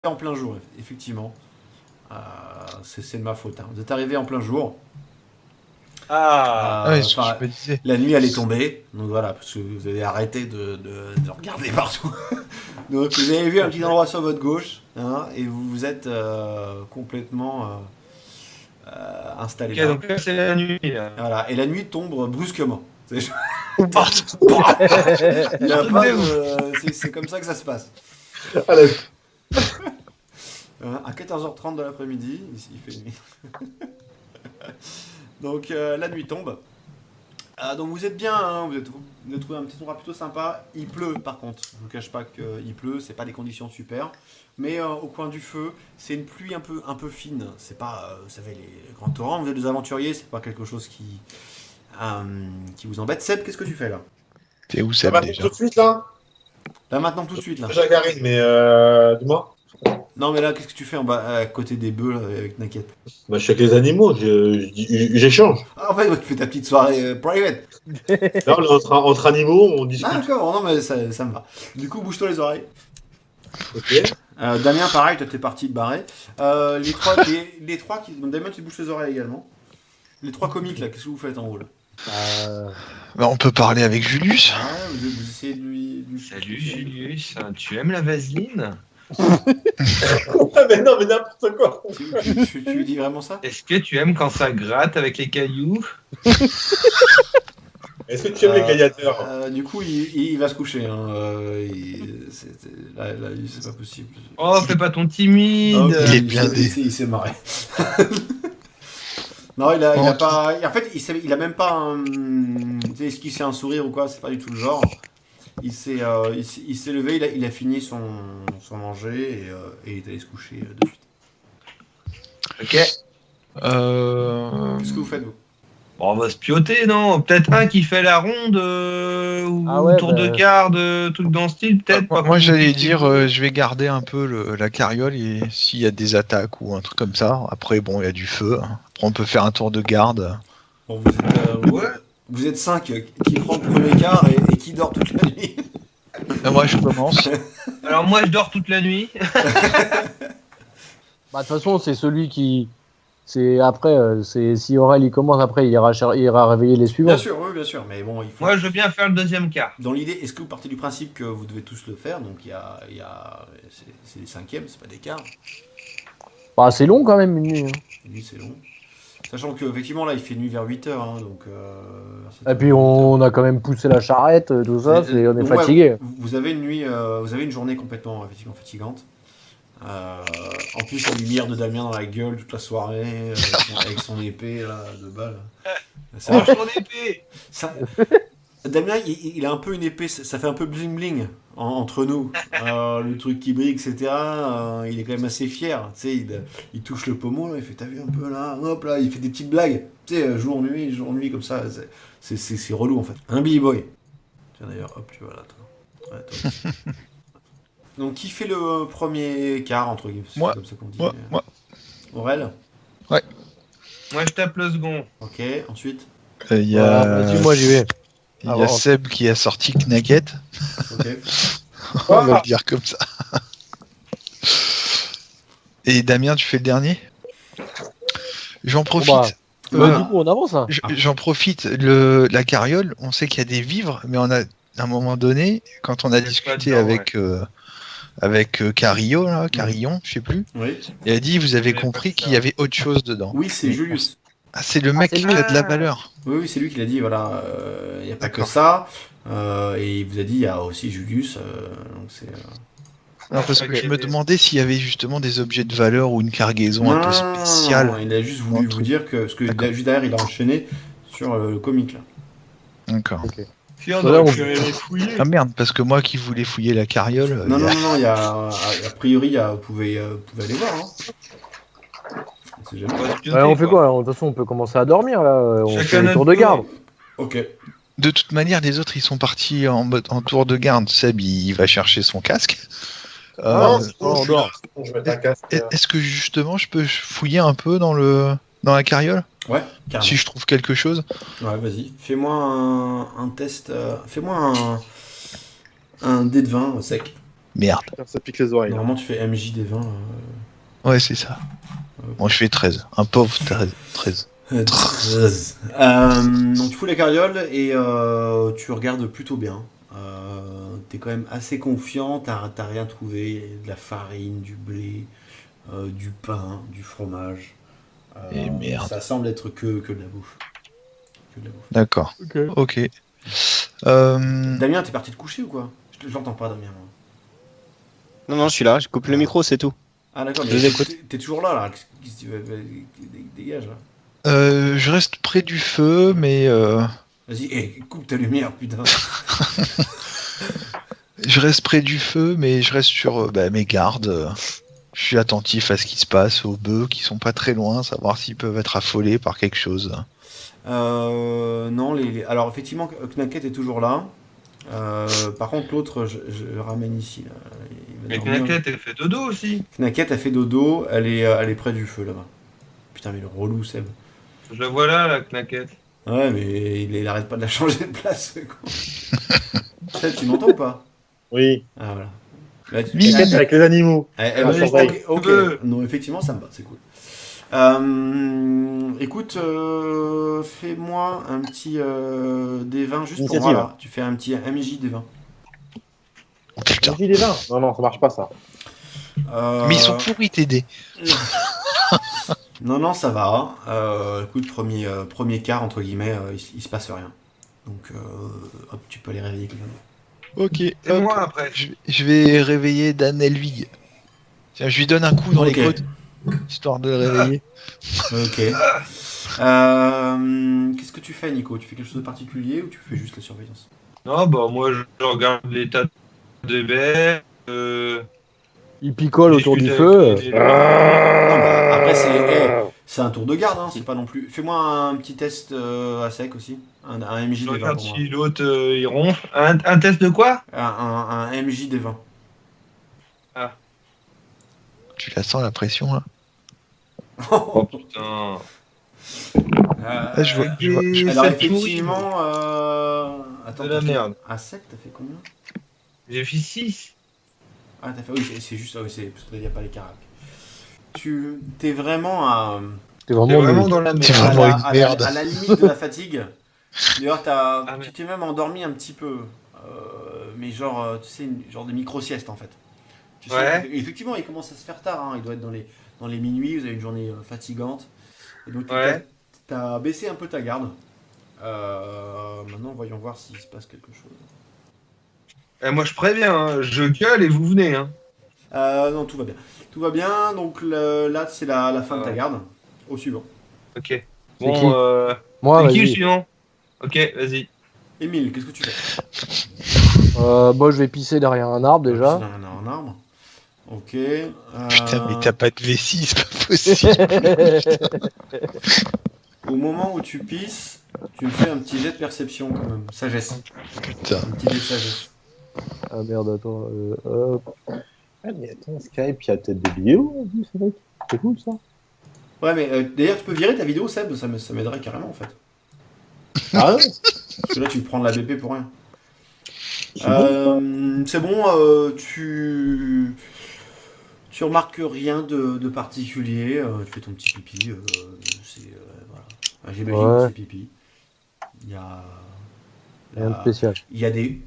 En plein jour, effectivement. C'est de ma faute. Hein. Vous êtes arrivé en plein jour. Ah, Ouais, Enfin, je me disais. la nuit elle est tombée. Donc voilà, parce que vous avez arrêté de regarder partout. Donc vous avez vu un petit endroit sur votre gauche, hein, et vous vous êtes complètement installé ok, là. donc là c'est la nuit. Là. Voilà. Et la nuit tombe brusquement. C'est Oh, il y a truc pas de de... C'est comme ça que ça se passe. Allez. À 14h30 de l'après-midi, il fait nuit. Donc la nuit tombe. Donc vous êtes bien, hein, vous avez trouvé un petit endroit plutôt sympa. Il pleut par contre, je vous cache pas qu'il pleut, c'est pas des conditions super. Mais au coin du feu, c'est une pluie un peu fine. C'est pas, vous savez, les grands torrents, vous êtes des aventuriers, c'est pas quelque chose qui vous embête. Seb, qu'est-ce que tu fais là? T'es où, Ça Seb, va déjà? tout de suite là. Là maintenant tout de suite là. Jacarine, mais dis-moi. Non mais là qu'est-ce que tu fais en bas à côté des bœufs là, avec Naket? Bah, je suis avec les animaux, j'échange. Ah en fait tu fais ta petite soirée private. Là, on est entre animaux, on Ah discute. d'accord, non mais ça me va. Du coup bouge-toi les oreilles. Ok. Damien, pareil, toi t'es parti de barrer. Les trois qui. Donc, Damien, tu te bouges les oreilles également. Les trois comiques là, qu'est-ce que vous faites en haut là? Bah, on peut parler avec Julius. Ouais, vous essayez de lui. Salut Julius, tu aimes la vaseline? Ah, mais non, mais n'importe quoi. Tu lui dis vraiment ça? Est-ce que tu aimes quand ça gratte avec les cailloux? Est-ce que tu aimes les gladiateurs? Du coup, il va se coucher. Hein. Là, c'est pas possible. Oh, fais pas ton timide! Ah, ok, Il est blindé. Il s'est marré. Non, il a pas. En fait, il a même pas un. Tu sais, esquissé un sourire ou quoi, c'est pas du tout le genre. Il s'est levé, il a fini son manger et il est allé se coucher de suite. Ok. Qu'est-ce que vous faites, vous? Bon, on va se pioter, non? Peut-être un qui fait la ronde ou Ah ouais, tour de garde, truc dans le style, peut-être. pas Moi, j'allais compliqué. dire, je vais garder un peu la carriole et s'il y a des attaques ou un truc comme ça. Après, bon, il y a du feu. Hein. Après, on peut faire un tour de garde. Bon, vous êtes 5 qui prend le premier quart et qui dort toute la nuit. Moi, je commence. Alors, moi, je dors toute la nuit. Bah, de toute façon, c'est celui qui. C'est après, si Aurel il commence après, il ira réveiller les suivants. Bien sûr, oui, bien sûr, mais bon, il faut. Moi, je veux bien faire le deuxième quart. Dans l'idée, est-ce que vous partez du principe que vous devez tous le faire? Donc c'est les cinquièmes, c'est pas des quarts. Bah, c'est long quand même une nuit. Hein. Nuit, c'est long. Sachant qu'effectivement, là, il fait nuit vers 8h, hein, donc... Et puis on a quand même poussé la charrette, tout ça, on est Ouais, fatigué. vous avez une nuit, vous avez une journée complètement effectivement fatigante. En plus, la lumière de Damien dans la gueule toute la soirée, avec son épée là, de balle. Ça, Range ton épée! ça- Damien, il a un peu une épée, ça fait un peu bling bling entre nous. Le truc qui brille, etc. Il est quand même assez fier. Tu sais, il touche le pommeau, là, il fait, t'as vu un peu là, hop là, il fait des petites blagues. Tu sais, jour nuit comme ça. C'est relou en fait. Un Billy Boy. Tiens d'ailleurs, hop, tu vois là, toi. Ouais, toi. Donc qui fait le premier quart entre guillemets? C'est Moi. comme ça qu'on dit. Moi. Aurel. Moi, je tape le second. Ok. Ensuite. Il y Voilà, a, vas-y, moi j'y vais. il y a Alors, Seb qui a sorti Knacket. Ok. On va le dire comme ça. Et Damien, tu fais le dernier? J'en profite. bah, Voilà. Du coup, on avance. Hein. J'en profite. La carriole, on sait qu'il y a des vivres, mais on a, à un moment donné, quand on a Il y a discuté pas dedans, avec Carillo, là, Carillon, je sais plus, Oui. il a dit, vous avez Il y avait compris pas de qu'il y avait autre chose dedans. Oui, c'est Mais Julius. Ah, c'est le mec c'est qui lui. a de la valeur. Oui, c'est lui qui l'a dit. Voilà. Il n'y a pas que D'accord. ça. Et il vous a dit, il y a aussi Julius. Donc c'est. Non, parce que Ok. je me demandais s'il y avait justement des objets de valeur ou une cargaison un peu Non, spéciale. il a juste voulu Un vous truc. dire que parce que D'accord. juste derrière, il a enchaîné sur le comique là. D'accord. Si on Voilà, aurait on- pu aller fouiller. Ah merde, parce que moi qui voulais fouiller la carriole. Non, il y non, a- non, non, il y a a priori, vous pouvez aller voir. Hein. On sait jamais. On va se pioter, Ouais, on fait quoi alors? De toute façon, on peut commencer à dormir là. On Chacun fait le notre tour de tour. garde. Ok. De toute manière, les autres ils sont partis en tour de garde. Seb il va chercher son casque. Non, Euh, c'est bon, je suis là. Je vais mettre un casque. Est-ce que justement je peux fouiller un peu dans la carriole Ouais, carrément. si je trouve quelque chose? Ouais, vas-y. Fais-moi un test. Fais-moi un dé de 20 sec. Merde. Putain, ça pique les oreilles. Là. Normalement, tu fais MJ des 20. Ouais, c'est ça. Moi, je fais 13. Un pauvre 13. 13. Donc tu fous la carriole et tu regardes plutôt bien. T'es quand même assez confiant, t'as rien trouvé, de la farine, du blé, du pain, du fromage. Et merde. Ça semble être que de la bouffe. Que de la bouffe. D'accord. Ok. Damien, t'es parti te coucher ou quoi? Je l'entends pas, Damien. Moi. Non, je suis là, je coupe le micro, c'est tout. Ah d'accord, Je mais vous écoute. t'es toujours là, là. Qu'est-ce que tu veux? Dégage, là. Je reste près du feu, mais Vas-y, coupe ta lumière, putain. je reste sur mes gardes. Je suis attentif à ce qui se passe, aux bœufs qui sont pas très loin, savoir s'ils peuvent être affolés par quelque chose. Non, alors effectivement, Knacket est toujours là. Par contre, l'autre, je le ramène ici. Là. Il va Mais dormir. Knacket, elle fait dodo aussi. Knacket a fait dodo, elle est près du feu là-bas. Putain, mais le relou, Seb. Je la vois là, la Knacket. Ouais, mais il arrête pas de la changer de place. Seb, tu m'entends ou pas? Oui. Ah voilà. Là, Knacket avec les animaux. Ok, sans oreille. ok. Non, effectivement, ça me va, c'est cool. Écoute, fais-moi un petit D20 juste pour Initiative. voilà. Tu fais un petit MJ D20. Putain. J'ai des vins. Non, ça marche pas ça. Mais ils sont pourris tes dés. Non, ça va. Écoute, premier quart, entre guillemets, il se passe rien. Donc, hop, tu peux les réveiller. Ok. C'est hop. moi après. Je vais réveiller Dan Elvig. Tiens, je lui donne un coup dans Ok. les côtes, histoire de le réveiller. Ok. Qu'est-ce que tu fais, Nico? Tu fais quelque chose de particulier ou tu fais juste la surveillance? Non, bah moi je regarde l'état des bêtes. Il picole autour du discute feu. avec les- Non, bah, après, c'est un tour de garde, hein, c'est pas non plus. Fais-moi un petit test à sec aussi. Un MJ Je des 20 regarde pour moi. si l'autre il ronfle. Un test de quoi? Un MJ des 20. Tu la sens la pression là? Oh putain. Je vois- je vois- Et Alors, cette souris, effectivement. Attends, De la t'as fait- merde. À 7, t'as fait combien? J'ai fait 6. Ah, t'as fait. Oui, c'est juste. Ah oui, c'est parce qu'il n'y a pas les caracs. T'es vraiment à. T'es C'est vraiment vraiment nul. dans la C'est merde. vraiment une à merde. à la limite de la fatigue. D'ailleurs, Ah, mais- tu t'es même endormi un petit peu. Mais genre, tu sais, genre de micro-sieste en fait. Tu sais, Ouais. effectivement, il commence à se faire tard. Hein. Il doit être dans les minuit. Vous avez une journée fatigante. Et donc, Ouais. t'as baissé un peu ta garde. Maintenant, voyons voir s'il se passe quelque chose. Moi je préviens, hein, je gueule et vous venez. Hein. Non, tout va bien. Tout va bien. Donc là, c'est la fin de ta Ouais. garde. Au suivant. Ok. C'est Bon, qui c'est Moi, qui le vas-y. suivant? Ok, vas-y. Émile, qu'est-ce que tu fais? Moi, je vais pisser derrière un arbre déjà. C'est un arbre. Ok. Putain, mais t'as pas de vessie, c'est pas possible. Au moment où tu pisses, tu me fais un petit jet de perception quand même. Sagesse. Putain. Un petit jet de sagesse. Ah merde, attends. Hop. Ah, mais attends, Skype, il y a peut-être des vidéos en plus, mec. C'est cool ça. Ouais, mais d'ailleurs, tu peux virer ta vidéo, Seb, ça m'aiderait carrément en fait. Ah ouais. Parce que là, tu prends de la BP pour rien. C'est bon, C'est bon, tu remarques rien de particulier. Tu fais ton petit pipi. Voilà. J'imagine Ouais. que c'est pipi. Il y a. Rien de spécial. Il y a des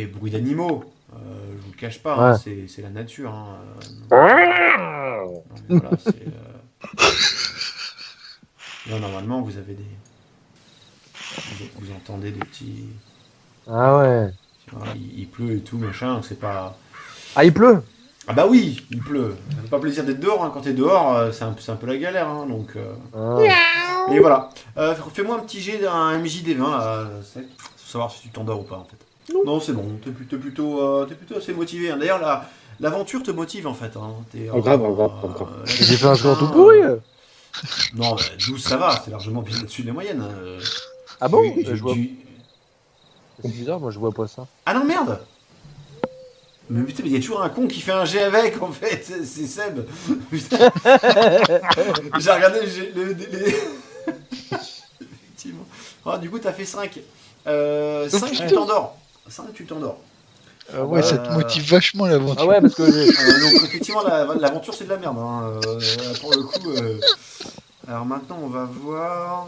bruits d'animaux. Je vous le cache pas, Ouais. hein, c'est la nature. Hein. Non, mais voilà, Là, normalement, vous avez vous entendez des petits. Ah ouais. Voilà, il pleut et tout, machin, c'est pas. Ah, il pleut. Ah bah oui, il pleut. Ça fait pas plaisir d'être dehors, hein. Quand t'es dehors, c'est un peu la galère, hein, donc. Ah. Et voilà. Fais-moi un petit jet d'un MJ des 20 là, pour savoir si tu t'endors ou pas en fait. Non, c'est bon, t'es plutôt assez motivé. Hein. D'ailleurs, l'aventure te motive en fait. Hein. Grave. J'ai fait un score tout pourri. Non, bah, 12 ça va, c'est largement bien au-dessus des moyennes. Hein. Ah bon Tu- Je vois. tu- C'est bizarre, moi je vois pas ça. Ah non, merde. Mais putain, il y a toujours un con qui fait un jet avec en fait, c'est Seb. Putain. J'ai regardé les... Effectivement. Ah, du coup, t'as fait 5. 5, tu t'endors. 5, tu t'endors. Ouais, ça te motive vachement l'aventure. Ah ouais, parce que Donc effectivement, l'aventure c'est de la merde. Hein. Pour le coup. Alors maintenant, on va voir.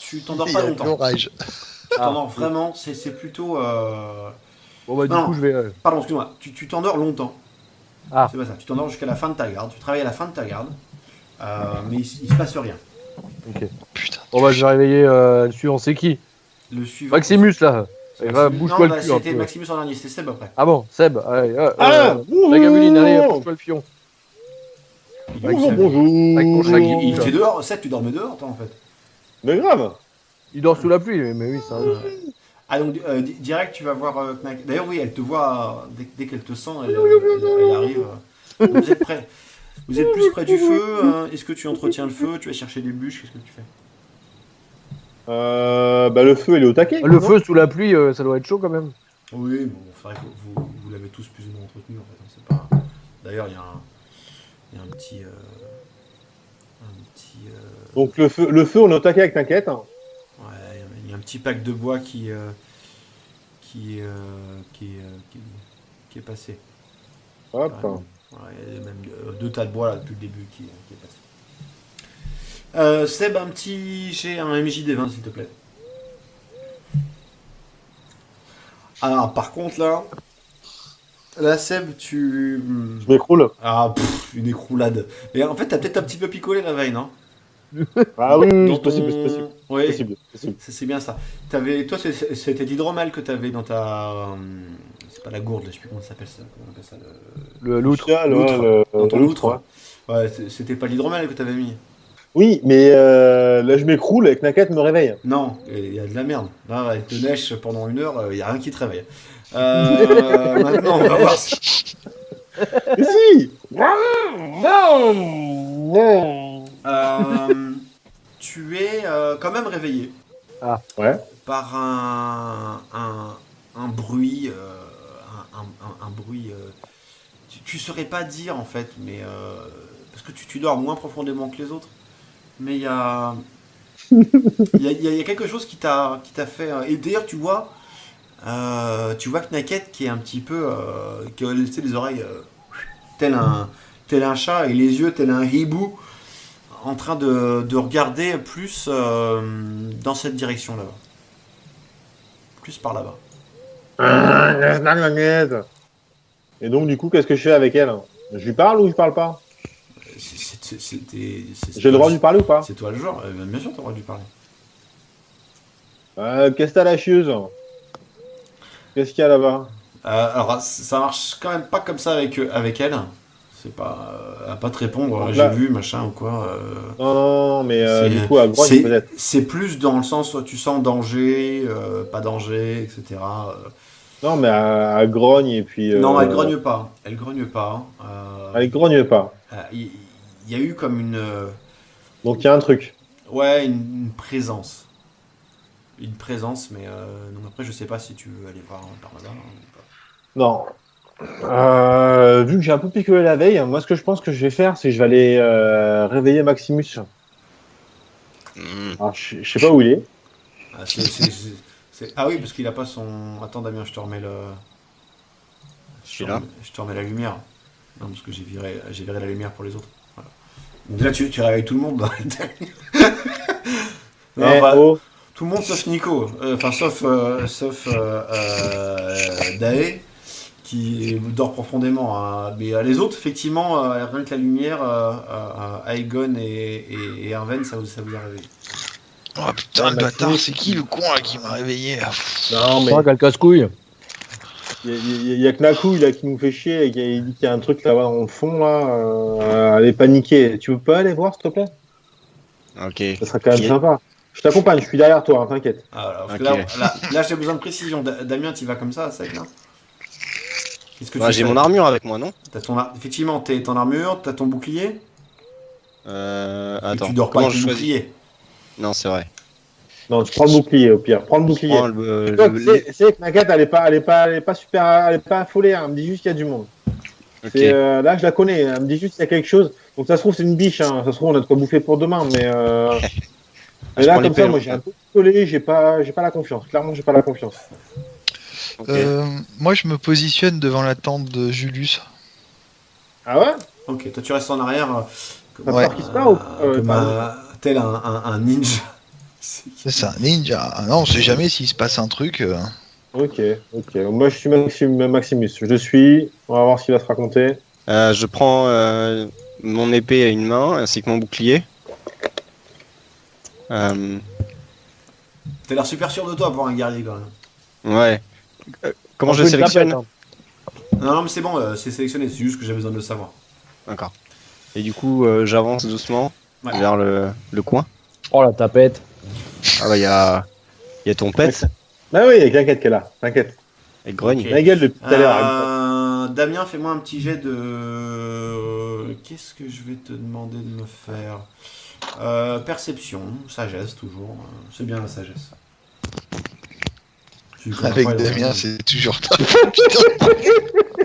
Tu t'endors Il y pas a de longtemps. l'orage. Tu t'endors vraiment. C'est plutôt. bon bah du Non. coup je vais. Pardon, excuse-moi. Tu t'endors longtemps. Ah. C'est pas ça. Tu t'endors jusqu'à la fin de ta garde. Tu travailles à la fin de ta garde. Mais il se passe rien. Ok. Putain. Bon bah je vais réveiller le suivant, c'est qui? Le suivant. Maximus là. Il va Maximus- bouge-toi Non, le bah, cul un c'était peu. Maximus en dernier. C'était Seb après. Ah bon, Seb, allez, Ah, la gabeline, allez, bouge-toi le pion. Bonjour, Avec ton bonjour. shaggy. Il était dehors. Seb, tu dormais dehors, toi, en fait. Mais grave. Il dort sous la pluie, mais oui, ça. Ah, donc, direct, tu vas voir Knack. D'ailleurs, oui, elle te voit. Dès qu'elle te sent, elle arrive. Donc, vous êtes prêts. Vous êtes plus près du feu. Est-ce que tu entretiens le feu? Tu vas chercher des bûches? Qu'est-ce que tu fais? Bah, le feu, il est au taquet. Le non feu sous la pluie, ça doit être chaud quand même. Oui, bon, c'est vrai que vous l'avez tous plus ou moins entretenu, en fait. Hein, c'est pas... D'ailleurs, il y a un petit... Donc, le feu, on est au taquet avec t'inquiète. Hein. Ouais, il y a un petit pack de bois qui est passé. Hop. Carrément. Ouais, il y a même deux tas de bois là depuis le début qui est passé. Seb, j'ai un MJD20 s'il te plaît. Alors par contre là Seb Je m'écroule. une écroulade. Mais en fait t'as peut-être un petit peu picolé la veille, non? Ah oui, Dans c'est possible, ton- c'est possible. Ouais, Possible, possible. c'est bien ça. Toi c'était l'hydromal que t'avais dans ta... c'est pas la gourde, je sais plus comment ça s'appelle ça. Comment on appelle ça L'outre. Social, L'outre. ouais, Dans ton l'outre, outre. ouais. Ouais, c'était pas l'hydromal que t'avais mis. Oui, mais là, je m'écroule et Knacket me réveille. Non, il y a de la merde. Là, elle te lèche pendant 1 heure, il n'y a rien qui te réveille. Maintenant, on va voir si... Mais si. Non. Tu es quand même réveillé Ouais. par un bruit. Un bruit. Tu saurais pas dire en fait, mais. Parce que tu dors moins profondément que les autres. Mais il y a. Il y a quelque chose qui t'a fait. Et d'ailleurs, tu vois Knacket qui est un petit peu. Qui a laissé les oreilles tel un chat et les yeux tel un hibou en train de regarder plus dans cette direction là-bas. Plus par là-bas. Et donc, du coup, qu'est-ce que je fais avec elle? Je lui parle ou je parle pas? J'ai le droit de lui parler ou pas? C'est toi le genre, bien sûr, tu as le droit de lui parler. Qu'est-ce que t'as la chieuse? Qu'est-ce qu'il y a là-bas? Alors, ça marche quand même pas comme ça avec elle. C'est pas. Elle va pas te répondre, Donc j'ai là- vu, machin ou quoi. Non, mais C'est- du coup, à grogne peut-être. c'est plus dans le sens où tu sens danger, pas danger, etc. Non, mais à grogne et puis. Non, elle grogne pas. Elle grogne pas. Elle grogne pas. Il y a eu comme une. Donc, il y a un truc. Ouais, une présence. Une présence, mais donc après, je sais pas si tu veux aller voir par là-bas. Ou pas. Non. Vu que j'ai un peu picolé la veille, moi, ce que je pense que je vais faire, c'est que je vais aller réveiller Maximus. Alors, je sais pas où il est. Ah, ah oui, parce qu'il a pas son. Attends, Damien, je te remets le. Je te remets la lumière. Non, parce que j'ai viré la lumière pour les autres. Voilà. Donc là, tu réveilles tout le monde. Non, Eh, bah, oh. tout le monde sauf Nico. Enfin, sauf Dae, qui dort profondément. Hein. Mais les autres, effectivement, rien que la lumière, Aegon et Erwen, ça vous a réveillé. Oh putain, Ouais, le Maximus. bâtard, c'est qui le con là qui m'a réveillé là? Non, Je mais crois qu'elle casse-couille. il y a Knakou là, qui nous fait chier et qui dit qu'il y a un truc là-bas dans le fond. Là, elle est paniquée. Tu veux pas aller voir, s'il te plaît? Ok. Ça serait quand même Qui- sympa. Je t'accompagne, je suis derrière toi, hein, t'inquiète. Ah, alors, parce que Ok. là, j'ai besoin de précision. Damien, tu vas comme ça, sec là? Qu'est-ce que Bah, tu j'ai fais mon armure avec moi, non? Effectivement, t'es ton armure, t'as ton bouclier. Et Attends. tu dors pas comment avec je ton choisis? bouclier. Non, c'est vrai. Non, tu prends le bouclier au pire. Prends le bouclier. Prends Toi, c'est que Nagate, elle est pas super, elle est pas affolée. Hein. Elle me dit juste qu'il y a du monde. Ok. C'est, là, je la connais. Elle me dit juste qu'il y a quelque chose. Donc ça se trouve c'est une biche. Hein. Ça se trouve on a de quoi bouffer pour demain. Mais Mais je là, prends comme ça, l'épée, moi, j'ai un peu collé, j'ai pas la confiance. Clairement, j'ai pas la confiance. Ok. Moi, je me positionne devant la tente de Julius. Ah ouais? Ok, toi tu restes en arrière comme, T'as Ouais. peur qu'il se barre ou comme tel un ninja. C'est un ninja. Ah non, on sait jamais s'il se passe un truc. Ok, ok. Moi, je suis Maximus. Je le suis. On va voir ce qu'il va se raconter. Je prends mon épée à une main ainsi que mon bouclier. Euh, T'as l'air super sûr de toi pour un guerrier quand même. ouais. Comment Un je peu une tapette, sélectionne? hein. Non, non mais c'est bon, c'est sélectionné, c'est juste que j'ai besoin de le savoir. D'accord. Et du coup, j'avance doucement Ouais. vers le coin. Oh la tapette. Ah bah, il y a ton pet Ah oui, t'inquiète qu'elle est là. T'inquiète. et grogne. Ok. La gueule depuis tout à l'heure. Damien, fais-moi un petit jet de... Qu'est-ce que je vais te demander de me faire perception, sagesse toujours. C'est bien la sagesse. Tu connais Avec pas, Damien, ouais. c'est toujours top. Putain.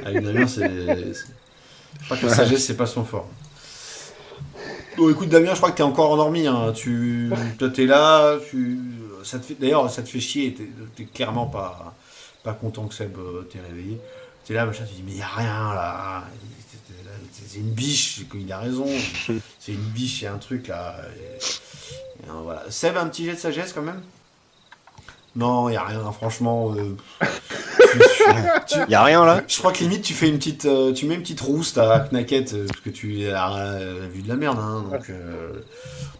Avec Damien, je crois que la sagesse, c'est pas son fort. Bon, écoute, Damien, je crois que t'es encore endormi. Hein. Toi, t'es là. D'ailleurs, ça te fait chier. T'es clairement pas content que Seb t'ait réveillé. T'es là, machin, tu dis, mais y a rien là. C'est une biche. Il a raison. C'est une biche, il y a un truc là. Voilà. Seb, un petit jet de sagesse quand même? Non, y a rien, franchement. Il y a rien là? Je crois que limite tu fais une petite, tu mets une petite rousse à Knacket parce que tu as vu de la merde, hein,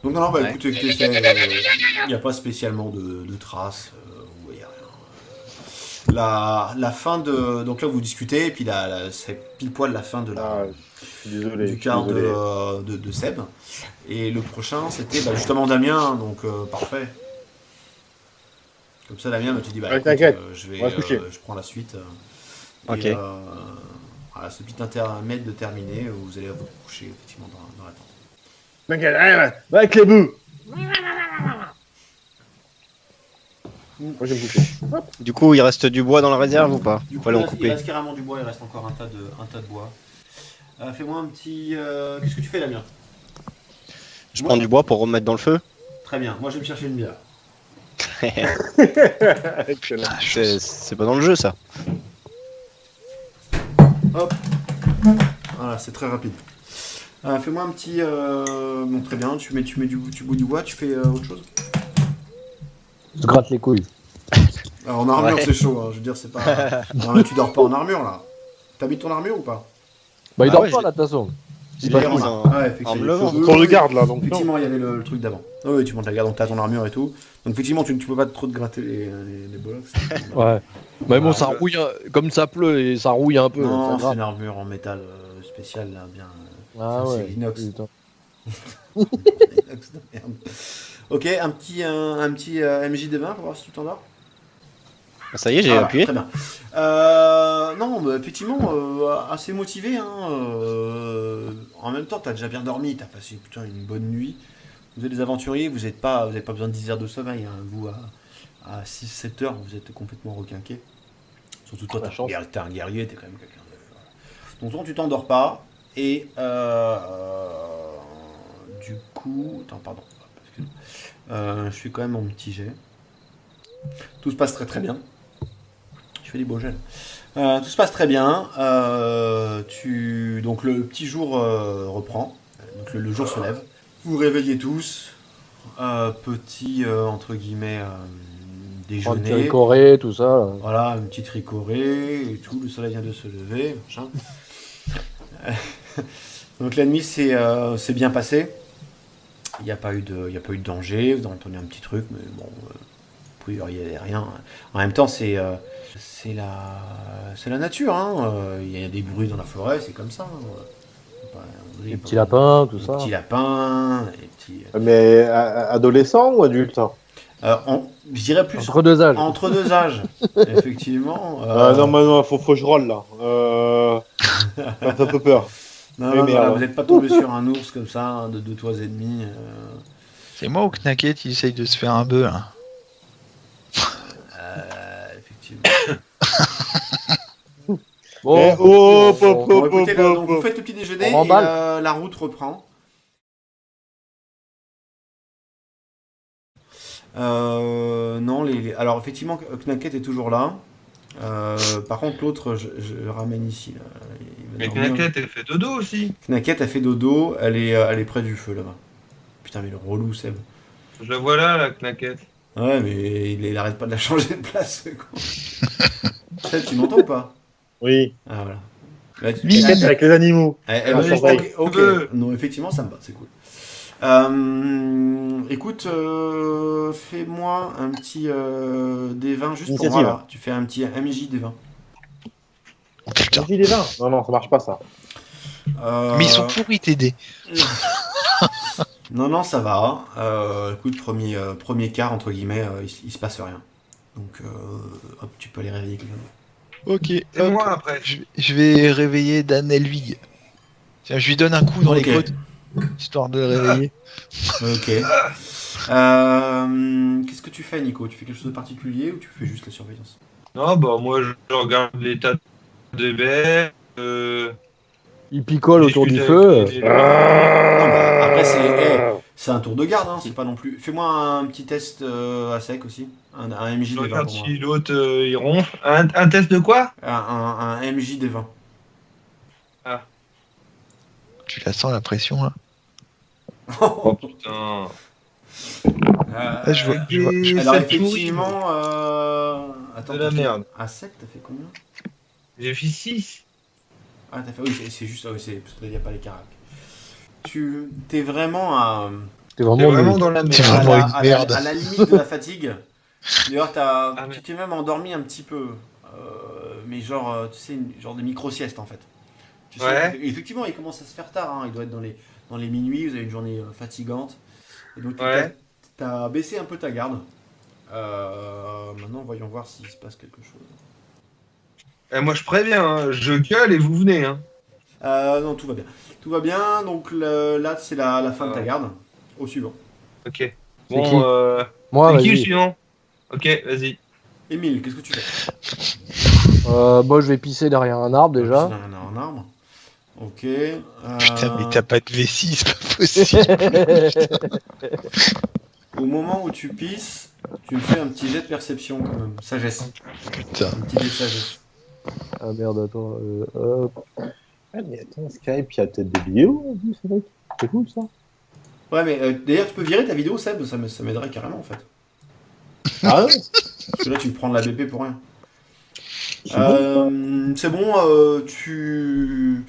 donc non, bah Ouais. écoute, il n'y a pas spécialement de traces, ouais, y a rien. La fin de, donc là vous discutez et puis c'est pile poil la fin de Ah, je suis désolé. du je suis quart désolé. de Seb et le prochain c'était justement Damien, donc parfait. Comme ça, Damien, tu dis, bah Ouais, écoute, t'inquiète, je on va se coucher. je prends la suite. Ok. Et, voilà, ce petit intermède de terminé, vous allez vous coucher effectivement dans la tente. T'inquiète, allez, va avec les bouts. Moi, je vais me coucher. Du coup, il reste du bois dans la réserve ou pas? Du coup, Fallait en il couper. reste carrément du bois, il reste encore un tas de bois. Fais-moi un petit. Qu'est-ce que tu fais, Damien? Je prends du bois pour remettre dans le feu. Très bien, moi je vais me chercher une bière. Excellent. C'est pas dans le jeu ça. Hop. Voilà, c'est très rapide. Fais-moi un petit. Bon, très bien, tu mets du bois, tu fais autre chose. Je te gratte les couilles. Alors, en armure, Ouais. c'est chaud, hein, je veux dire, c'est pas. Non, mais tu dors pas en armure là. T'as mis ton armure ou pas? Bah il Ah dort ouais, pas j'ai- là de toute façon. Il pas est mis en- en- ouais, effectivement. en me levant. Oui, Tour de oui, garde, là, donc. Effectivement, il y avait le truc d'avant. Oui, tu montes la garde, donc t'as ton armure et tout. Donc effectivement, tu peux pas trop te gratter les bollocks. Ouais. Mais bon, Ouais. ça rouille, comme ça pleut et ça rouille un peu. Non, ça c'est gratte. une armure en métal spécial, là, bien. Ah c'est ouais. l'inox. Putain. Inox de merde. Ok, un petit MJ de 20 pour voir si tu t'endors. Ah, ça y est, j'ai Voilà, appuyé. très bien. Non, bah, effectivement, assez motivé. Hein, en même temps, t'as déjà bien dormi, t'as passé putain, une bonne nuit. Vous êtes des aventuriers, vous n'avez pas besoin de 10 heures de sommeil. Hein. Vous, à 6-7 heures, vous êtes complètement requinqué. Surtout toi, La chance. t'es un guerrier, t'es quand même quelqu'un de... voilà. Donc toi, tu t'endors pas. Et du coup... Attends, pardon. Excuse-moi. Je fais quand même mon petit jet. Tout se passe très très bien. Je fais des beaux jets. Tout se passe très bien. Donc le petit jour reprend. Donc le jour se lève. Vous vous réveillez tous. Petit entre guillemets Prendre déjeuner. Ricoré, tout ça. Là. Voilà, une petite ricorée et tout. Le soleil vient de se lever. Machin. Donc la nuit s'est bien passée. Il n'y a pas eu de danger. Vous avez entendu un petit truc, mais bon, il n'y avait rien. En même temps, c'est la nature. Hein. Il y a des bruits dans la forêt, c'est comme ça. Hein. Les petits lapins, tout ça. Les petits lapins, les petits. Mais adolescent ou adulte? Je dirais plus Entre deux âges. entre deux âges, effectivement. Non, mais non, faut que je roll là. Ça me fait un peu peur. Non, Oui, non, mais voilà, alors. vous n'êtes pas tombé sur un ours comme ça, hein, de 2 toits et demi. C'est moi ou Knacket, il essaye de se faire un bœuf là. Effectivement. Bon, Eh, oh, bon, Bon, écoutez, là, donc, vous faites le petit déjeuner On et remballe. la route reprend. Non, alors effectivement, Knacket est toujours là. Par contre, l'autre, je le ramène ici. Là. Il va Mais dormir. Knacket, elle fait dodo aussi. Knacket a fait dodo, elle est près du feu là-bas. Putain, mais le relou, Seb. Je la vois là, la Knacket. Ouais, mais il arrête pas de la changer de place. Quoi. Seb, tu m'entends ou pas? Oui. Ah voilà. Là, Oui. T'inquiète avec les animaux. Elle Ah, me surveille. ok. veux. Non, effectivement, ça me va, c'est cool. Écoute, fais-moi un petit D20 juste pour moi Initiative. là. Tu fais un petit MJ D20. Oh, putain. J'ai des vins. Non, non, ça marche pas ça. Mais ils sont pourris tes dés. Non, non, ça va. Écoute, premier quart, entre guillemets, il se passe rien. Donc, hop, tu peux aller réveiller quelqu'un d'autre. Ok. C'est hop. moi après. Je vais réveiller Dan Elvig. Tiens, je lui donne un coup dans Ok. les côtes, histoire de le réveiller. Ok. Qu'est-ce que tu fais, Nico? Tu fais quelque chose de particulier ou tu fais juste la surveillance? Non, bah moi je regarde l'état des bêtes. Il picole autour du discute feu. avec les- Non, bah, après, c'est un tour de garde, hein, c'est pas non plus. Fais-moi un petit test à sec aussi. Un MJ Je des 20 regarde pour moi. si l'autre il ronfle. Un test de quoi? Un MJ des 20. Tu la sens la pression là? Oh putain. Je vois- je vois- Et Alors, cette souris, effectivement. Attends, De la t'as fait- merde. À 7, t'as fait combien? J'ai fait 6. Ah, t'as fait. Oui, c'est juste. Oui, c'est parce qu'il n'y a pas les caracs. T'es vraiment à. T'es T'es vraiment vraiment nul. dans la C'est merde. vraiment une merde. À la limite de la fatigue. D'ailleurs, Ah, mais- tu t'es même endormi un petit peu. Mais genre, tu sais, genre de micro-sieste en fait. Tu sais, Ouais. effectivement, il commence à se faire tard. Hein. Il doit être dans les minuit. Vous avez une journée fatigante. Et donc, Ouais. t'as baissé un peu ta garde. Maintenant, voyons voir s'il se passe quelque chose. Eh, moi je préviens, hein, je gueule et vous venez. Hein. Non, tout va bien. Tout va bien. Donc là, c'est la fin de ta Ah. garde. Au suivant. Ok. C'est Bon, qui Moi, c'est qui le vas-y. suivant? Ok, vas-y. Émile, qu'est-ce que tu fais? Moi, je vais pisser derrière un arbre déjà. C'est un arbre. Ok. Putain, mais t'as pas de vessie, c'est pas possible. Au moment où tu pisses, tu me fais un petit jet de perception quand même. Sagesse. Putain. Un petit jet de sagesse. Ah merde, attends. Hop. Ah, mais attends, Skype, il y a peut-être des vidéos en plus, mec. C'est cool ça. Ouais, mais d'ailleurs, tu peux virer ta vidéo, Seb, ça m'aiderait carrément en fait. Ah ouais. Parce que là, tu me prends de la BP pour rien. C'est bon, C'est bon, tu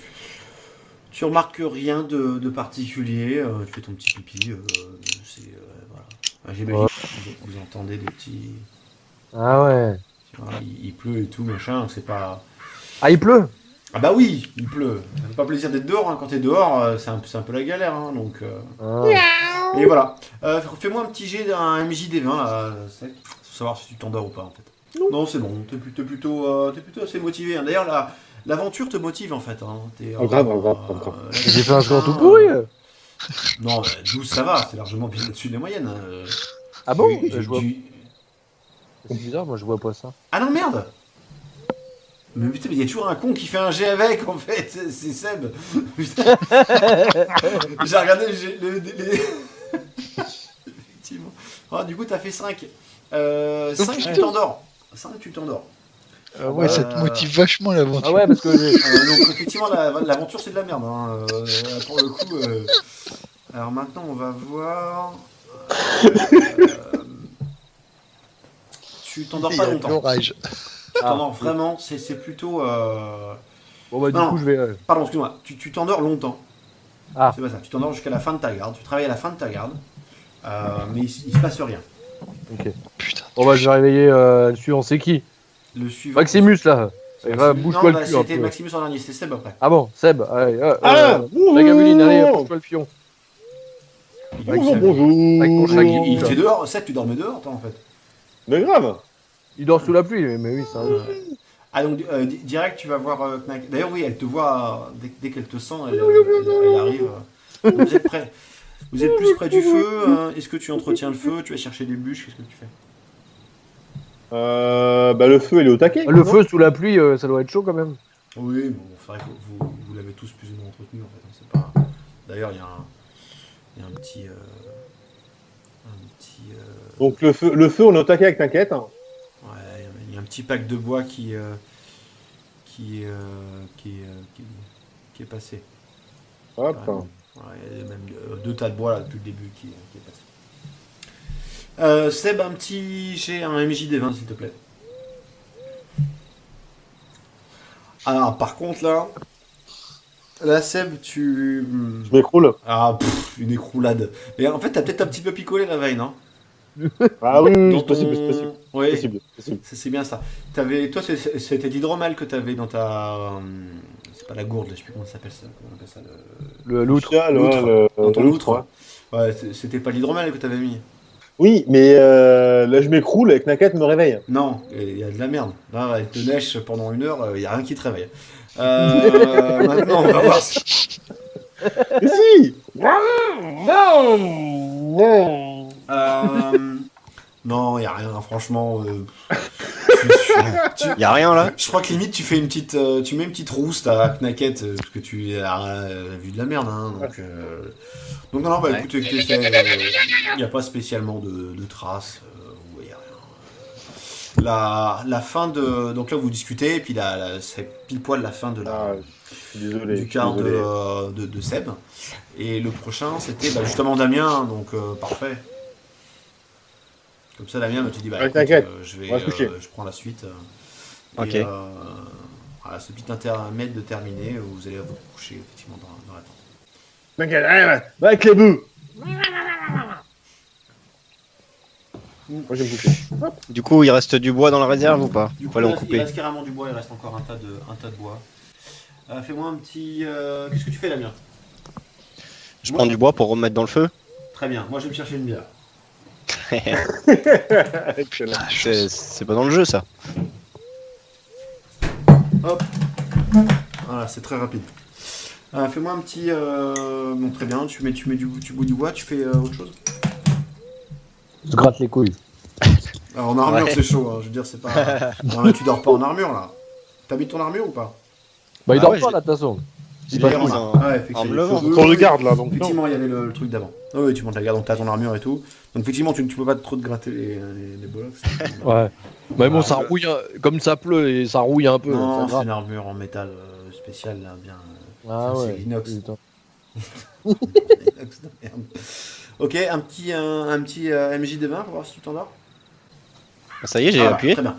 remarques rien de particulier, tu fais ton petit pipi, voilà. J'imagine que vous entendez des petits... Ah ouais. Voilà, il pleut et tout, machin, c'est pas... Ah, il pleut. Ah bah oui, il pleut. Ça fait pas plaisir d'être dehors, hein. Quand t'es dehors, c'est un peu la galère, hein, donc... Ah. Et voilà. Fais-moi un petit jet d'un MJD20, là, sec, pour savoir si tu t'endors ou pas, en fait. Non, c'est bon, t'es plutôt assez motivé, hein. D'ailleurs, l'aventure te motive, en fait, hein. Grave. J'ai fait un score tout pourri. Non, 12, ça va, c'est largement bien au-dessus des moyennes. Ah bon J'ai- Je vois- j'ai- C'est bizarre, moi je vois pas ça. Ah non, merde. Mais putain, mais il y a toujours un con qui fait un jet avec, en fait, c'est Seb. Putain. J'ai regardé les... Effectivement. Ah, du coup, t'as fait 5. 5, tu t'endors. 5, tu t'endors. Ah ouais, ça te motive vachement l'aventure. Ah ouais, parce que j'ai. Donc, effectivement, l'aventure, c'est de la merde. Hein. Pour le coup... Alors maintenant, on va voir... Tu t'endors Il y pas a de longtemps. l'orage. Tu t'endors vraiment, c'est plutôt... Bon bah du Non. coup je vais. Pardon, excuse-moi, tu t'endors longtemps. Ah. C'est pas ça, tu t'endors jusqu'à la fin de ta garde, tu travailles à la fin de ta garde, mais il se passe rien. Ok. Putain. Bon bah je vais réveiller le suivant, c'est qui? Le suivant... Maximus là. c'est Il va Maximus. bouge-toi Non, le cul un c'était peu. Maximus en dernier, c'était Seb après. Ah bon, Seb, allez, Ah, la gabeline, allez, bouge-toi le pion. Il, Bonjour, Seb. bonjour. Avec ton chat qui- Il fait dehors, Seb, tu dormais dehors toi en fait. Mais grave. Il dort sous la pluie, mais oui, ça. Ah donc direct tu vas voir Knack. D'ailleurs oui, elle te voit, dès qu'elle te sent, elle arrive. Donc, vous êtes prêts. Vous êtes plus près du feu, est-ce que tu entretiens le feu, tu vas chercher des bûches, qu'est-ce que tu fais? Bah le feu il est au taquet. Le non feu sous la pluie, ça doit être chaud quand même. Oui, bon, c'est vrai que vous l'avez tous plus ou moins entretenu en fait. Hein, c'est pas... D'ailleurs, il y a un petit. Un petit. Donc le feu, on est au taquet avec t'inquiète. Hein. Ouais, il y a un petit pack de bois qui, qui est passé. Hop. Carrément. Ouais, il y a même deux tas de bois là depuis le début qui est passé. Seb, j'ai un MJD20 s'il te plaît. Alors par contre là Seb Je m'écroule. une écroulade. Mais en fait t'as peut-être un petit peu picolé la veille, non? Ah oui, Dans c'est possible, ton- c'est possible. Ouais, Possible, possible. c'est bien ça. Toi c'était l'hydromal que t'avais dans ta... c'est pas la gourde, je sais plus comment ça s'appelle ça. Comment on appelle ça L'outre. L'outre. Dans ton l'outre, outre. Ouais, c'était pas l'hydromal que t'avais mis. Oui, mais là je m'écroule et Knacket me réveille. Non, il y a de la merde. Là, elle te lèche pendant 1 heure, il y a rien qui te réveille. Maintenant, on va voir si... Mais si. Non, il y a rien, franchement. Y a rien là? Je crois que limite, tu mets une petite rousse à Knacket, parce que tu as vu de la merde. Hein, donc non, bah Ouais. écoute, il n'y a pas spécialement de traces. Ouais, y a rien. La fin de... Donc là, vous discutez, et puis c'est pile poil la fin de Ah, je suis désolé. du quart de Seb. Et le prochain, c'était justement Damien, donc parfait. Comme ça, Damien, tu dis, Ouais, écoute, t'inquiète, je on va se coucher. je prends la suite. Ok. Et, voilà, ce petit intermède de terminé, vous allez vous coucher effectivement dans la tente. T'inquiète, allez, va avec les bœufs. Moi je vais me coucher. Du coup, il reste du bois dans la réserve ou pas? Du coup, Fallait en il couper. reste carrément du bois, il reste encore un tas de bois. Fais-moi un petit... Qu'est-ce que tu fais, Damien? Je prends du bois pour remettre dans le feu. Très bien, moi je vais me chercher une bière. Excellent. C'est pas dans le jeu ça. Hop. Voilà, c'est très rapide. Fais-moi un petit... Bon, très bien, tu bois du bois, tu fais autre chose? Tu te grattes les couilles. Alors, en armure, Ouais. c'est chaud, hein, je veux dire, c'est pas... Non, là, tu dors pas en armure, là. T'as mis ton armure ou pas? Bah, il Ah dort ouais, pas j'ai- là, de toute façon. J'ai pas mis cool. en- Ouais, effectivement. en me levant. Oui, Tour de oui, garde là, donc non. Effectivement, il y avait le truc d'avant. Oui, tu montes la garde, donc t'as ton armure et tout. Donc, effectivement, tu peux pas trop te gratter les bollocks. Ouais. Mais bon, Ah, ça rouille, comme ça pleut et ça rouille un peu. Non, ça c'est gratte. une armure en métal spécial, là, bien... Ah ça, c'est ouais. l'inox. Putain. Inox de merde. Ok, un petit MJD20 pour voir si tu t'endors. Ça y est, j'ai Ah, appuyé. Très bien.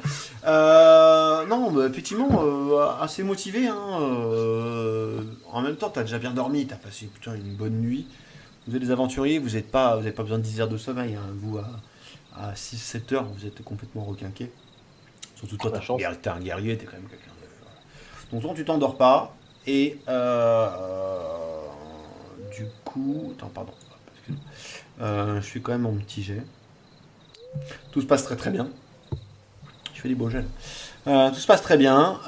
Non, bah, effectivement, assez motivé. Hein, en même temps, t'as déjà bien dormi, t'as passé putain, une bonne nuit. Vous êtes des aventuriers, vous n'avez pas besoin de 10 heures de sommeil. Hein. Vous, à 6-7 heures, vous êtes complètement requinqué. Surtout toi, La chance. t'es un guerrier, t'es quand même quelqu'un de... Donc toi, tu t'endors pas. Et du coup... Attends, pardon. Excuse-moi. Je fais quand même mon petit jet. Tout se passe très très bien. Je fais des beaux gels. Tout se passe très bien.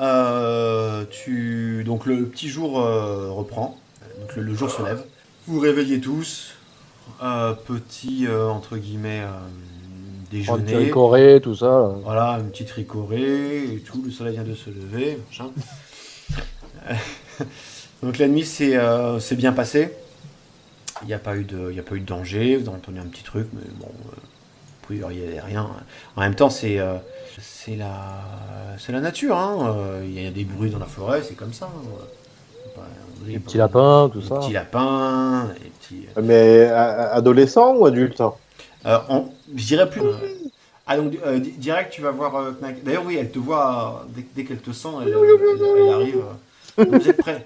Donc le petit jour reprend. Donc le jour se lève. Vous vous réveillez tous. Petit entre guillemets Prendre déjeuner. ricoré, tout ça. Voilà, une petite ricorée et tout. Le soleil vient de se lever. Machin. Donc la nuit c'est bien passé. Il n'y a pas eu de danger. Vous avez entendu un petit truc, mais bon. Il n'y a rien. En même temps, c'est la nature. Hein. Il y a des bruits dans la forêt, c'est comme ça. Hein. Les petits lapins, tout Les ça. petits lapins, les petits... Mais adolescent ou adulte? Je dirais plus... Ah donc, direct, tu vas voir Knack. D'ailleurs, oui, elle te voit, dès qu'elle te sent, elle arrive. Vous êtes prêts?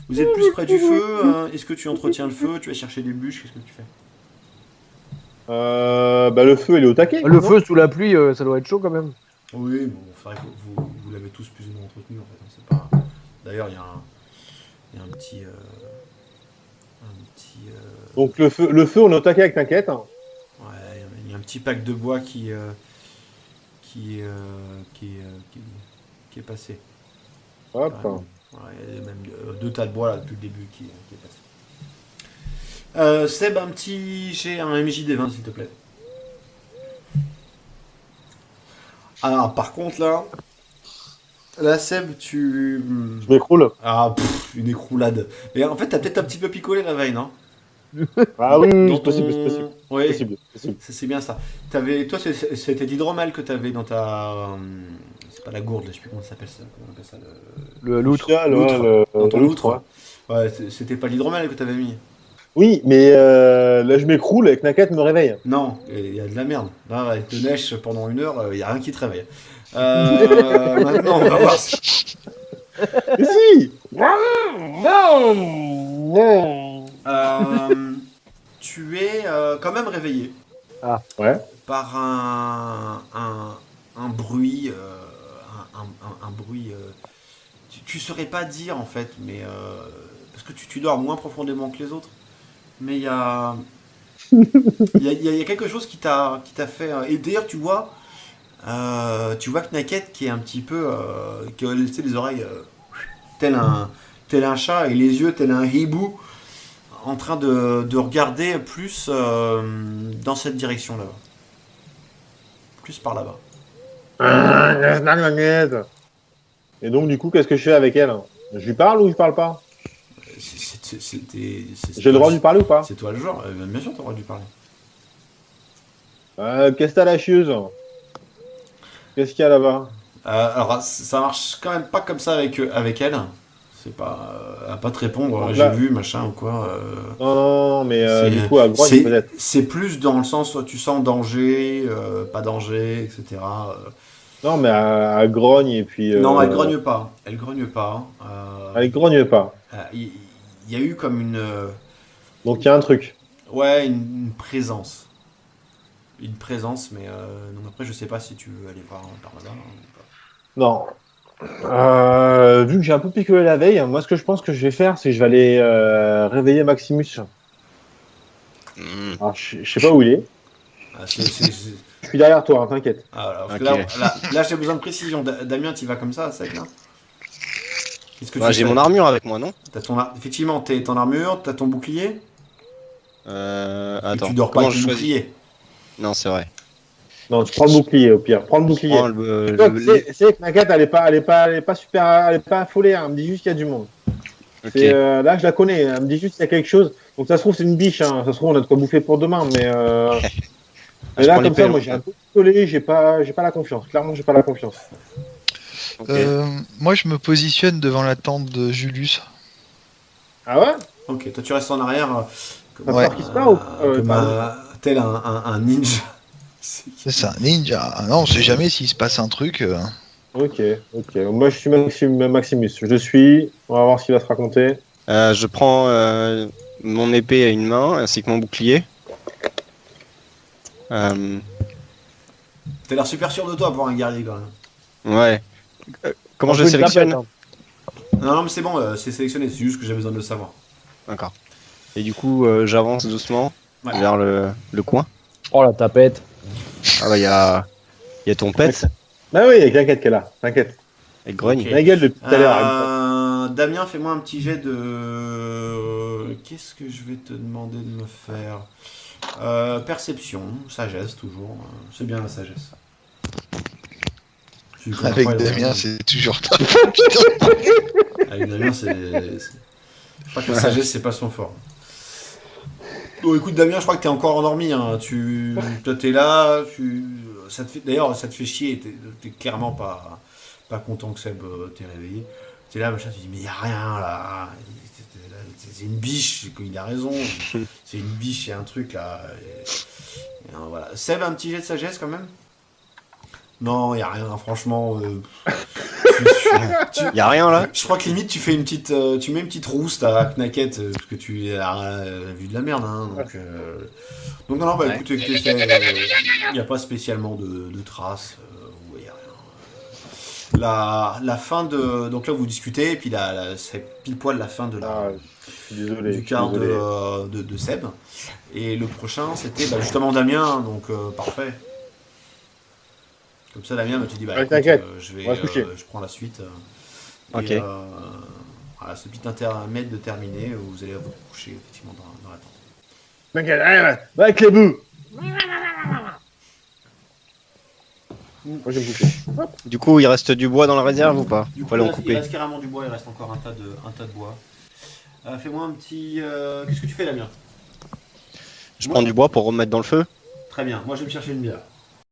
Vous êtes plus près du feu? Est-ce que tu entretiens le feu? Tu vas chercher des bûches? Qu'est-ce que tu fais? Bah le feu il est au taquet. Le non feu sous la pluie, ça doit être chaud quand même. Oui, bon, c'est vrai que vous l'avez tous plus ou moins entretenu en fait. C'est pas... D'ailleurs, il y a un petit. Donc le feu on est au taquet avec t'inquiète. Hein. Ouais, il y a un petit pack de bois qui est passé. Hop. Carrément. Ouais, il y a même deux tas de bois là depuis le début qui est passé. Seb, j'ai un MJD20 s'il te plaît. Alors par contre là Seb, Je m'écroule. une écroulade. Mais en fait t'as peut-être un petit peu picolé la veille, non? Ah oui, Dans c'est possible, c'est possible. Oui, Possible, possible. c'est bien ça. Toi, c'était l'hydromel que t'avais dans ta. C'est pas la gourde, je sais plus comment ça s'appelle ça. Comment on appelle ça L'outre. Ça, L'outre. Dans ton l'outre, outre. Ouais, c'était pas l'hydromel que t'avais mis. Oui, mais là, je m'écroule et Knakat me réveille. Non, il y a de la merde. Là, avec te neige pendant 1 heure, il y a rien qui te réveille. Maintenant, on va voir. Mais si. Non, non. Tu es quand même réveillé Ouais. par un bruit. Un bruit. Tu saurais pas dire en fait, mais. Parce que tu dors moins profondément que les autres. Mais il y a. Il y a quelque chose qui t'a fait. Et d'ailleurs, tu vois Knaket qui est un petit peu. Qui a laissé les oreilles tel un chat et les yeux tel un hibou en train de regarder plus dans cette direction là-bas. Plus par là-bas. Et donc, du coup, qu'est-ce que je fais avec elle? Je lui parle ou je parle pas? J'ai le droit de lui parler ou pas? C'est toi le genre, bien sûr, tu as le droit de lui parler. Qu'est-ce que t'as la chieuse? Qu'est-ce qu'il y a là-bas? Alors, ça marche quand même pas comme ça avec elle. C'est pas. Elle va pas te répondre, Donc j'ai là- vu, machin ou quoi. Non, mais C'est- du coup, à grogne, peut-être. c'est plus dans le sens où tu sens danger, pas danger, etc. Non, mais à grogne et puis. Non, elle grogne pas. Elle grogne pas. Elle grogne pas. Il y a eu comme une. Donc, il y a un truc. Ouais, une présence. Une présence, mais donc après, je sais pas si tu veux aller voir par là-bas. Non. Vu que j'ai un peu picolé la veille, moi, ce que je pense que je vais faire, c'est que je vais aller réveiller Maximus. Hmm. Alors, je sais pas où il est. Ah, Je suis derrière toi, hein, t'inquiète. alors, parce que Ok. là, j'ai besoin de précision. Damien, tu vas comme ça, sec là. Qu'est-ce que Bah, tu j'ai fais mon armure avec moi, non? Effectivement, t'es ton armure, t'as ton bouclier. Et Attends. tu dors pas Comment avec je ton choisis? bouclier. Non, c'est vrai. Non, tu prends le bouclier au pire. Prends le bouclier. Prends C'est que ma carte, elle est pas super, elle est pas affolée. Hein. Elle me dit juste qu'il y a du monde. Ok. Là, je la connais. Elle me dit juste qu'il y a quelque chose. Donc ça se trouve c'est une biche. Hein. Ça se trouve on a de quoi bouffer pour demain. Mais, mais Je là prends comme ça, l'épée, moi hein. j'ai un peu picolé. J'ai pas la confiance. Clairement, j'ai pas la confiance. Ok. Moi, je me positionne devant la tente de Julius. Ah ouais? Ok, toi tu restes en arrière. T'as Ouais. peur qu'il se barre ou Comme pardon. tel un ninja. C'est un ninja. Ah non, on sait jamais s'il se passe un truc. Ok. Moi je suis Maximus. Je suis. On va voir ce qu'il va se raconter. Je prends mon épée à une main ainsi que mon bouclier. T'as l'air super sûr de toi pour un guerrier quand même. Ouais. Comment Un je peu une sélectionne? tapette, hein. Non, mais c'est bon, c'est sélectionné, c'est juste que j'ai besoin de le savoir. D'accord. Et du coup, j'avance doucement Ouais. vers le coin. Oh la tapette. Ah bah, il y a ton pet Bah oui, il y a quelqu'un qui est là. T'inquiète. avec grogne. Ok. Ma gueule depuis tout à l'heure. Damien, fais-moi un petit jet de. Qu'est-ce que je vais te demander de me faire? Perception, sagesse toujours. C'est bien la sagesse. Tu connais Avec pas, Damien, c'est toujours top. Avec Damien, je crois que la sagesse, c'est pas son fort. Bon, écoute, Damien, je crois que t'es encore endormi. Hein. Toi, t'es là. D'ailleurs, ça te fait chier. T'es clairement pas content que Seb t'ait réveillé. T'es là, machin, tu dis, mais y a rien là. C'est une biche. Il a raison. C'est une biche, il y a un truc là. Voilà. Seb, un petit jet de sagesse quand même? Non, y a rien, franchement. Il y a rien là? Je crois que limite tu fais une petite, tu mets une petite rousse à Knaket parce que tu as vu de la merde, hein, donc non, bah Ouais. écoute, il n'y a pas spécialement de traces, ouais, y a rien. La fin de, donc là vous discutez et puis c'est pile poil la fin de Ah, je suis désolé. du quart de Seb et le prochain c'était justement Damien, donc parfait. Comme ça, Damien, tu dis, Ouais, écoute, t'inquiète, je on va se coucher. je prends la suite. Ok. Et, voilà, ce petit intermède de terminé, vous allez vous coucher effectivement dans la tente. T'inquiète, allez, va avec les bouts. Moi, je vais me coucher. Du coup, il reste du bois dans la réserve ou pas? Du coup, Faut aller en il couper. reste carrément du bois, il reste encore un tas de bois. Fais-moi un petit. Qu'est-ce que tu fais, Damien? Je prends du bois pour remettre dans le feu. Très bien, moi je vais me chercher une bière.